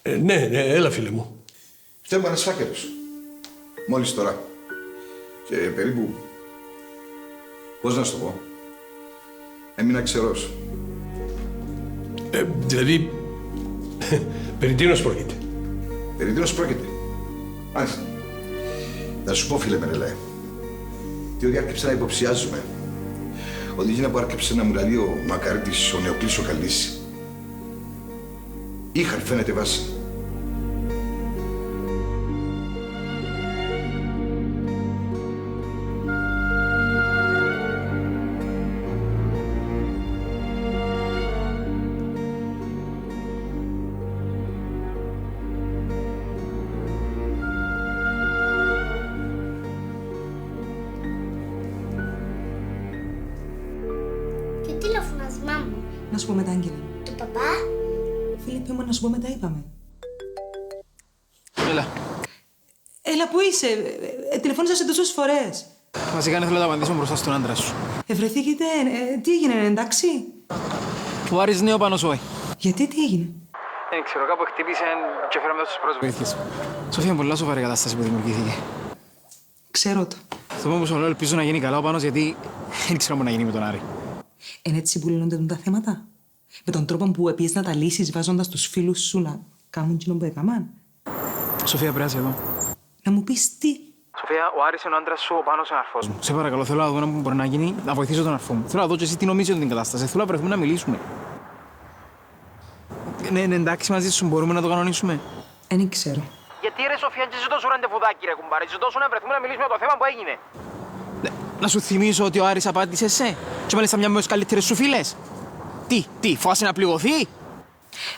Ναι, έλα φίλε μου. Φταίμε ένας φάκελος. Μόλις τώρα. Και περίπου... Πώς να σου το πω. Έμεινα ξερός. Δηλαδή... περί τίνος πρόκειται. Περί τίνος πρόκειται. Μάλιστα. Θα σου πω φίλε Μενελέ. Τι ότι άρχιψε να υποψιάζουμε. Ότι εκείνα που άρχιψε να μου λέει ο Μακαρίτης, ο Νεοκλής ο Καλής. Είχαν φαίνεται βάση. Ποιο τηλεφωνάσμα μου? Να σου πω μετά, Άγγελα. Του παπά? Φίλε, πέ μου να σου πω μετά, είπαμε. Έλα. Έλα, πού είσαι? Τηλεφώνησα σε τόσες φορές. Βασικά δεν θέλω να απαντήσω μπροστά στον άντρα σου. Βρεθήκετε, τι έγινε, εντάξει? Ο Άρης νέο πάνω σου, Γιατί, τι έγινε? δεν ξέρω, κάπου χτύπησε και φέραμε εδώ στις πρώτες βοήθειες. Σοφία, είναι πολλά σοβαρή κατάσταση που δημιουργήθηκε. Ξέρω το. Στο πούμε που σου λέω, ελπίζω να γίνει καλά ο Πάνος, γιατί δεν ξέρω τι να γίνει με τον Άρη. Είναι έτσι που λύνονται τα θέματα? Με τον τρόπο που επίσης να τα λύσεις βάζοντας τους φίλους σου να κάνουν κοινό που έκαναν? Σοφία, πρέπει να είσαι εδώ. Να μου πεις τι? Σοφία, ο Άρης είναι ο άντρας σου, ο Πάνος είναι ο αρφός μου. Σε παρακαλώ, θέλω να δω τι μπορεί να γίνει, να βοηθήσω τον αρφό μου. Θέλω να δω και εσύ τι νομίζεις για την κατάσταση. Θέλω να βρεθούμε να μιλήσουμε. Ναι, εντάξει μαζί σου, μπορούμε να το κανονίσουμε. Δεν ξέρω. Γιατί ρε Σοφία, και ζητώ σου ραντεβουδάκι ρε κουμπάρι, ζητώ σου να βρεθούμε να μιλήσουμε για το θέμα που έγινε. Να σου θυμίσω ότι ο Άρης απάντησε σε και μάλιστα μια με τις καλύτερες σου φίλες. Τι, φοβάσαι να πληγωθεί?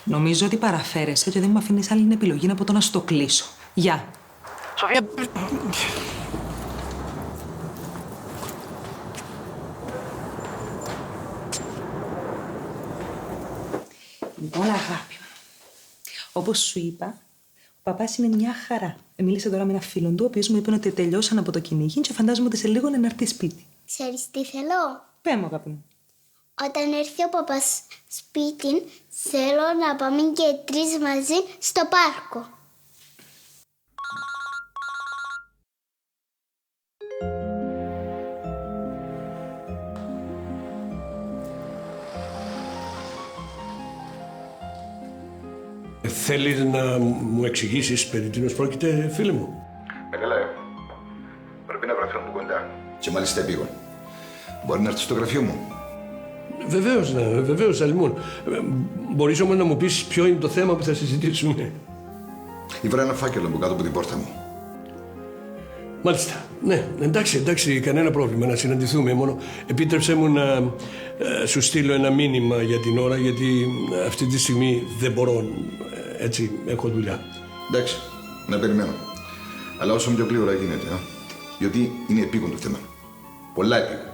Νομίζω ότι παραφέρεσαι και δεν μου αφήνεις άλλη επιλογή από το να σου το κλείσω. Γεια. Σοφία... Λοιπόν, αγάπη μου, όπως σου είπα, ο παπάς είναι μια χαρά. Μίλησα τώρα με ένα φίλο του, ο οποίος μου είπε ότι τελειώσαν από το κυνήγι και φαντάζομαι ότι σε λίγο να έρθει σπίτι. Ξέρεις τι θέλω? Πέ μου, αγάπη μου. Όταν έρθει ο παπάς σπίτι, θέλω να πάμε και 3 μαζί στο πάρκο. Θέλεις να μου εξηγήσεις περί τίνος πρόκειται, φίλε μου? Μενελέ, πρέπει να βρεθούμε από κοντά. Και μάλιστα επίγον. Μπορεί να έρθει στο γραφείο μου. Βεβαίως, Αλιμών. Μπορείς όμως να μου πεις ποιο είναι το θέμα που θα συζητήσουμε? Ήβρα ένα φάκελο από κάτω από την πόρτα μου. Μάλιστα. Ναι, εντάξει, κανένα πρόβλημα να συναντηθούμε. Μόνο επίτρεψέ μου να σου στείλω ένα μήνυμα για την ώρα, γιατί αυτή τη στιγμή δεν μπορώ. Έτσι, έχω δουλειά. Εντάξει, να περιμένω. Αλλά όσο πιο γλύωρα γίνεται, γιατί είναι επίγον το θέμα. Πολλά επίγον.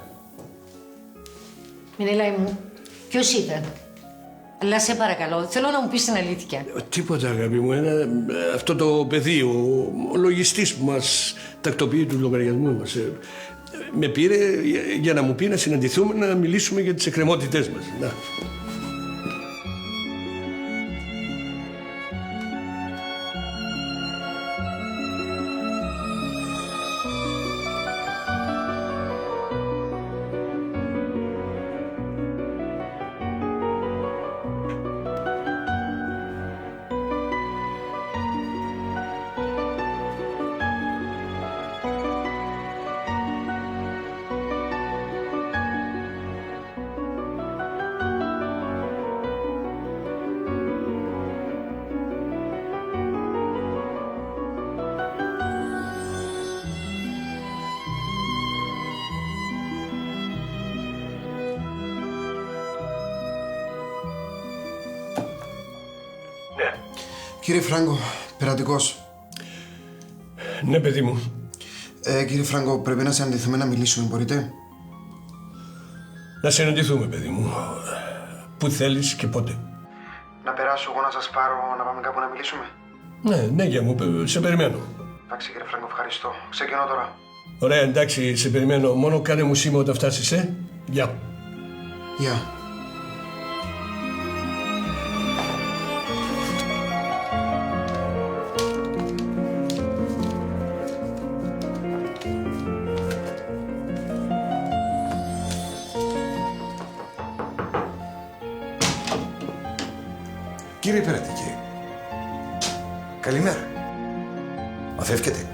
Μινέλα μου, ποιος ήταν? Αλλά σε παρακαλώ, θέλω να μου πεις την αλήθεια. Τίποτα, αγάπη μου. Αυτό το παιδί, ο λογιστής που μας τακτοποιεί τους λογαριασμούς μας, με πήρε για να μου πει να συναντηθούμε, να μιλήσουμε για τις εκκρεμότητές μας. Να. Κύριε Φράγκο, περατικός. Ναι, παιδί μου. Κύριε Φράγκο, πρέπει να συναντηθούμε να μιλήσουμε, μπορείτε? Να συναντηθούμε, παιδί μου. Πού θέλεις και πότε? Να περάσω εγώ να σας πάρω, να πάμε κάπου να μιλήσουμε? Ναι, γεια μου, σε περιμένω. Εντάξει, κύριε Φράγκο, ευχαριστώ. Ξεκινώ τώρα. Ωραία, εντάξει, σε περιμένω. Μόνο κάνε μου σήμα όταν φτάσεις, Γεια. Γεια. Κύριε Υπερατική, καλημέρα. Μα φεύγετε?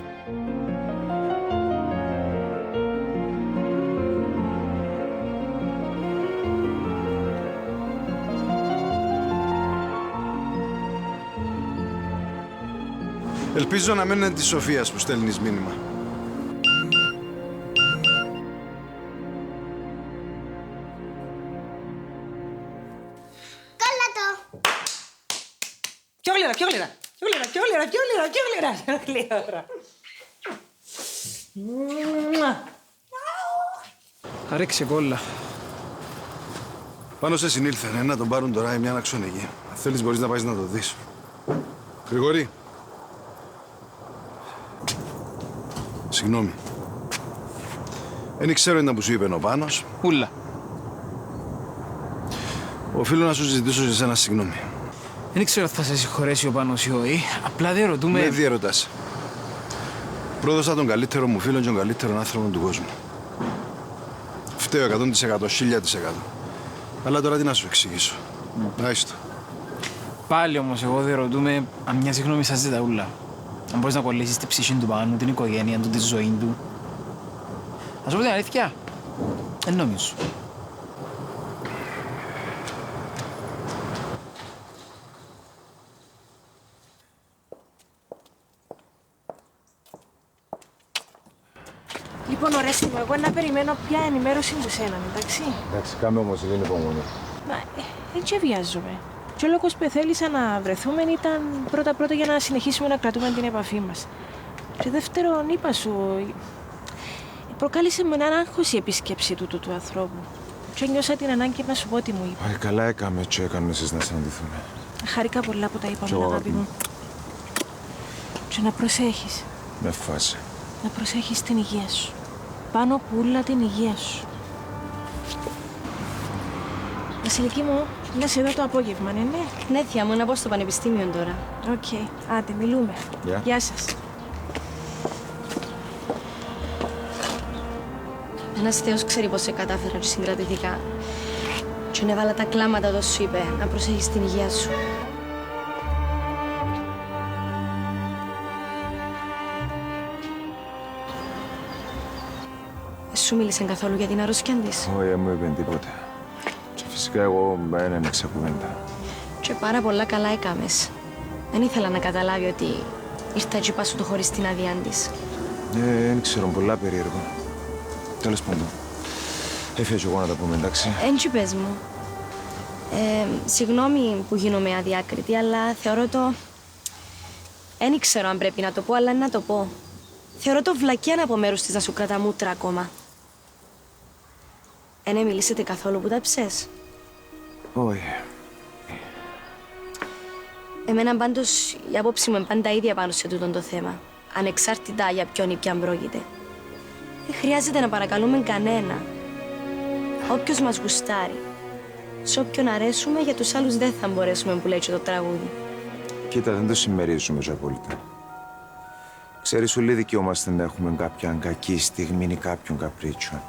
Ελπίζω να μην είναι της Σοφίας που στέλνεις μήνυμα. Κόλλα το! Πιο γλυκά, πιο γλυκά. Πιο γλυκά, πιο γλυκά, πιο γλυκά, πιο γλυκά, πιο γλυκά. Ρίξε κόλλα. Πάνω σε συνήλθανε να τον πάρουν τώρα μια αναξονική. Αν θέλεις μπορείς να πάεις να το δεις. Γρηγόρη. Συγγνώμη. Δεν ξέρω ήταν που σου είπε ο Πάνος. Ούλα. Οφείλω να σου ζητήσω σε σένα συγγνώμη. Δεν ξέρω αν θα σε συγχωρέσει ο Πάνος ή όχι. Απλά δεν ρωτούμε... Με διαρωτάς. Πρόδωσα τον καλύτερο μου φίλο και τον καλύτερο άνθρωπο του κόσμου. Φταίω 100%, 1000%. Αλλά τώρα τι να σου εξηγήσω. Άιστο. Πάλι όμως εγώ δεν ρωτούμε αν μια συγγνώμη σας ζητά ούλα. Αν μπορείς να κολλήσεις την ψυχή του Πάνου, την οικογένεια του, τη ζωή του. Να σου πω την αλήθεια. Δεν νομίζω. Λοιπόν, Ορέστη μου, εγώ να περιμένω πια ενημέρωση του σένα, εντάξει. Εντάξει, κάμε όμως την υπομονή. Μα έτσι βιάζομαι. Και ο λόγος που θέλησα να βρεθούμε ήταν πρώτα-πρώτα για να συνεχίσουμε να κρατούμε την επαφή μας. Και δεύτερον, είπα σου, προκάλεσε με έναν άγχος η επίσκεψη του ανθρώπου. Και νιώσα την ανάγκη να σου πω τι μου είπε. Καλά έκαμε και έκανε εσείς να συναντηθούμε. Χαρήκα πολλά που τα είπαμε, αγάπη μου. Και να προσέχεις. Με φάση. Να προσέχεις την υγεία σου. Πάνω από όλα την υγεία σου. Βασιλική μου, λες εδώ το απόγευμα, ναι? Ναι, θεία μου, να πάω στο πανεπιστήμιο τώρα. Οκ, άντε, μιλούμε. Γεια. Γεια σας. Ένας Θεός ξέρει πώς σε κατάφερα και συγκρατηθήκα. Και έβαλα τα κλάματα όταν σου είπε να προσέχεις την υγεία σου. Σου μίλησε καθόλου για την αρρώστια της? Όχι, δεν μου είπε τίποτα. Και φυσικά εγώ δεν ένεξα κουβέντα. Και πάρα πολλά καλά έκαμες. Δεν ήθελα να καταλάβει ότι ήρθα έτσι πάσου το χωρίς την άδειά της. Δεν ξέρω, πολλά περίεργο. Τέλος πάντων. Έφυγε εγώ να τα πούμε, εντάξει. Έτσι πες μου. Συγγνώμη που γίνομαι αδιάκριτη, αλλά θεωρώ το... Δεν ξέρω αν πρέπει να το πω, αλλά να το πω. Θεωρώ το βλακιά από μέρους της να σου κρατά μούτρα ακόμα. Εν μιλήσετε καθόλου που τα ψες? Όχι. Εμένα πάντως η απόψη μου είναι πάντα ίδια πάνω σε τούτον το θέμα. Ανεξάρτητα για ποιον ή ποιαν πρόκειται. Δεν χρειάζεται να παρακαλούμε κανένα. Όποιος μας γουστάρει. Σε όποιον αρέσουμε, για τους άλλους δεν θα μπορέσουμε που λέει και το τραγούδι. Κοίτα, δεν το συμμερίζουμε και απόλυτα. Ξέρεις, όλοι δικαιούμαστε να έχουμε κάποια κακή στιγμή ή κάποιον καπρίτσιο.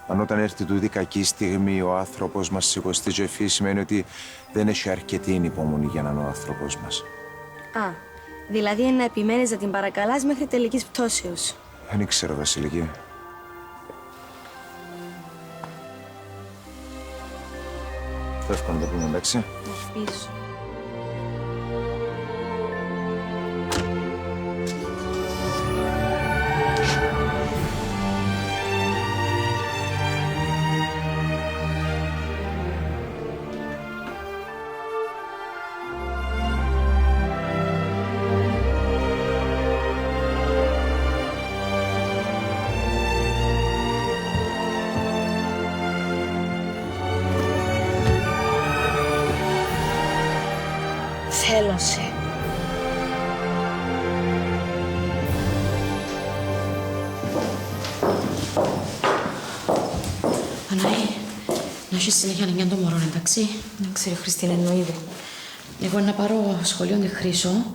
Αν όταν έρθει τούτη η κακή στιγμή ο άνθρωπος μας σηκωστεί και φύγει, σημαίνει ότι δεν έχει αρκετή υπομονή για να είναι ο άνθρωπος μας. Α, δηλαδή είναι να επιμένεις να την παρακαλάς μέχρι τελικής πτώσεως. Δεν ξέρω, Βασιλική. Φεύγω να το πούμε, εντάξει. Ελπίζω. Θέλω σε. Ανάη, να έχεις συνέχεια να νιάνει το μωρό, εντάξει. Δεν ξέρω, Χριστίνα, εννοείται. Εγώ να πάρω σχολείο τη Χρύσο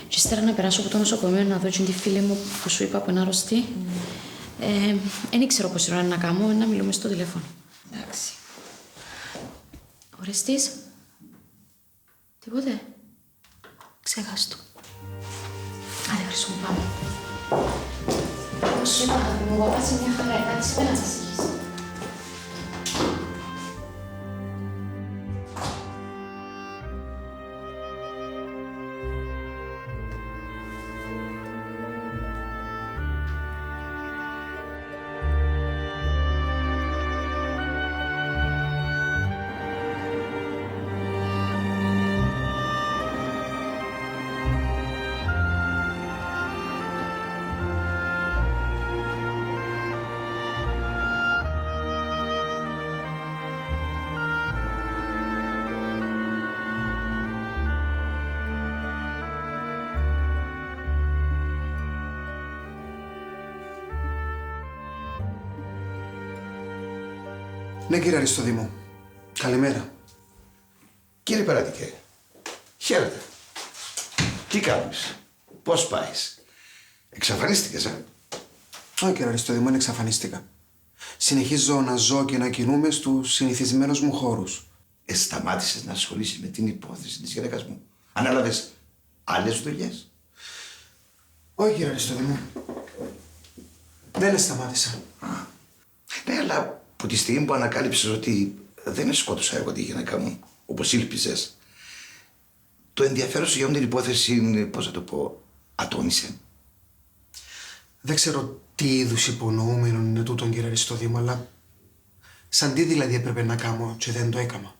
και ύστερα να περάσω από το νοσοκομείο να δω τη φίλη μου που σου είπα που είναι άρρωστη. Δεν ξέρω πόση ώρα να κάνω, να μιλούμε στο τηλέφωνο. Εντάξει. Ορεστής. Τι Εγώ δε. Ξέχαστο. Άντε, Χρυσό μου, πάμε. Όπως είπα, ο παπάς είναι μια χαρά. Κάτι σήμερα να σας συγχύσει. Ναι, κύριε Αριστοδήμο. Καλημέρα. Κύριε Περατικέ, χαίρετε. Τι κάνεις, πώς πάεις, εξαφανίστηκες, Όχι, κύριε Αριστοδήμο, δεν εξαφανίστηκα. Συνεχίζω να ζω και να κινούμαι στους συνηθισμένους μου χώρους. Σταμάτησες να ασχολείσαι με την υπόθεση της γυναίκας μου. Ανάλαβες άλλες δουλειές. Όχι, κύριε Αριστοδήμο. Δεν σταμάτησα. Ναι, αλλά από τη στιγμή που ανακάλυψες ότι δεν σκότωσα εγώ τη γυναίκα μου, όπως ήλπιζες, το ενδιαφέρον σου για την υπόθεση είναι, πώς θα το πω, ατόνισε. Δεν ξέρω τι είδους υπονοούμενο είναι τούτον, κύριε Αριστοδήμο, αλλά σαν τι δηλαδή έπρεπε να κάνω και δεν το έκανα.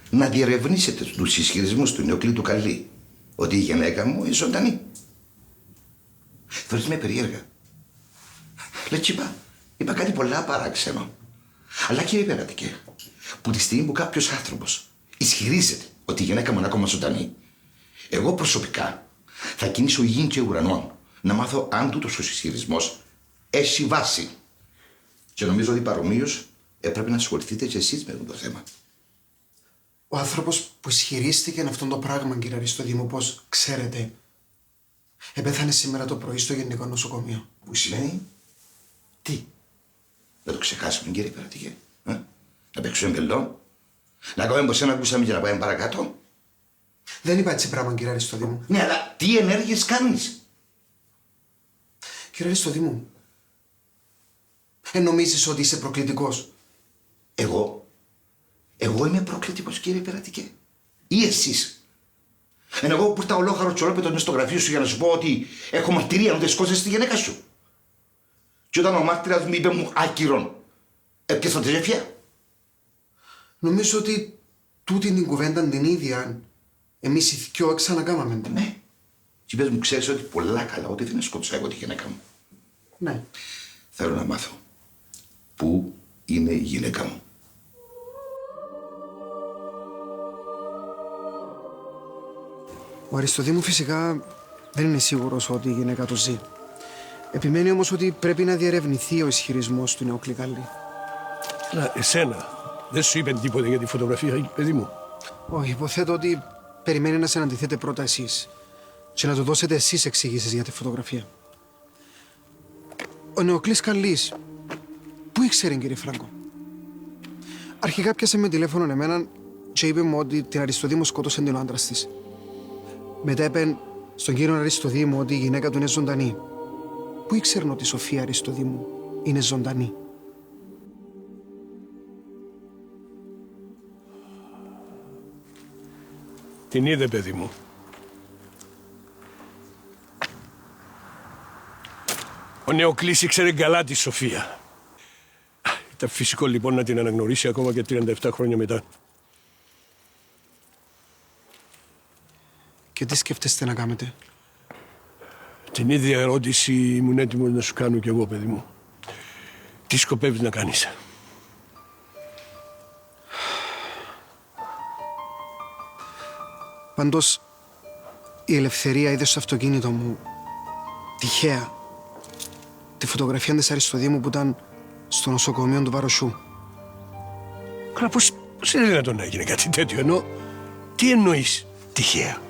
Να διερευνήσετε τους ισχυρισμούς του Νεοκλή του Καλλή ότι η γυναίκα μου είναι ζωντανή. Θεωρείς με περίεργα. Λέει, είπα κάτι πολλά παράξενο. Αλλά κύριε Περατικέ, που τη στιγμή που κάποιος άνθρωπος ισχυρίζεται ότι η γυναίκα μου είναι ακόμα ζωντανή, εγώ προσωπικά θα κινήσω γη και ουρανών να μάθω αν τούτος ο ισχυρισμός έχει βάση. Και νομίζω ότι παρομοίως έπρεπε να ασχοληθείτε και εσείς με αυτό το θέμα. Ο άνθρωπος που ισχυρίστηκε αυτόν το πράγμα, κύριε Αριστοδήμο, πώς ξέρετε, επέθανε σήμερα το πρωί στο Γενικό Νοσοκομείο. Που σημαίνει τι, να το ξεχάσουμε, κύριε Περατικέ, να παίξουμε μπελό, να κάνουμε πως ένα ακούσαμε και να πάμε παρακάτω. Δεν είπα έτσι πράγμα, κύριε Αριστοδήμο. Ναι, αλλά τι ενέργειες κάνεις. Κύριε Αριστοδήμο, νομίζεις ότι είσαι προκλητικός. Εγώ είμαι προκλητικός, κύριε Περατικέ. Ή εσείς. Εγώ που ήρθα ολόχαρο τσολόπετο μες στο γραφείο σου για να σου πω ότι έχω μαρτυρία να δεν σκότωσες τη γυναίκα σου. Και όταν ο μάρτυρας μου είπε μου άκυρον, έπιασα τη ζεφιά. Νομίζω ότι τούτη την κουβέντα την ίδια εμείς οι δυο ξανακάμαμε. Ναι. Και πες μου, ξέρεις ότι πολλά καλά ότι δεν σκότωσα εγώ τη γυναίκα μου. Ναι. Θέλω να μάθω πού είναι η γυναίκα μου. Ο Αριστοδήμου φυσικά δεν είναι σίγουρος ότι η γυναίκα του ζει. Επιμένει όμως ότι πρέπει να διερευνηθεί ο ισχυρισμός του Νεοκλή Καλλή. Αλλά εσένα δεν σου είπε τίποτα για τη φωτογραφία, παιδί μου. Όχι, υποθέτω ότι περιμένει να συναντηθείτε πρώτα εσείς και να του δώσετε εσείς εξηγήσεις για τη φωτογραφία. Ο Νεοκλής Καλλής, πού ήξερε, κύριε Φράγκο. Αρχικά πιάσε με τηλέφωνο εμένα και είπε μου ότι την Αριστοδήμο σκότωσε την άντρας της. Μετά είπε στον κύριο Αριστοδήμο ότι η γυναίκα του είναι ζωντανή. Πού ήξερε ότι η Σοφία Αριστοδήμου είναι ζωντανή. Την είδε, παιδί μου. Ο Νεοκλής ήξερε καλά τη Σοφία. Ήταν φυσικό λοιπόν να την αναγνωρίσει ακόμα και 37 χρόνια μετά. Και τι σκέφτεστε να κάνετε. Την ίδια ερώτηση ήμουν έτοιμος να σου κάνω κι εγώ, παιδί μου. Τι σκοπεύεις να κάνεις. Πάντως, η Ελευθερία είδε στο αυτοκίνητο μου τυχαία τη φωτογραφία της Αριστοδήμου που ήταν στο νοσοκομείο του Βαροσιού. Καλά, πώς είναι δυνατόν να έγινε κάτι τέτοιο, τι εννοείς τυχαία.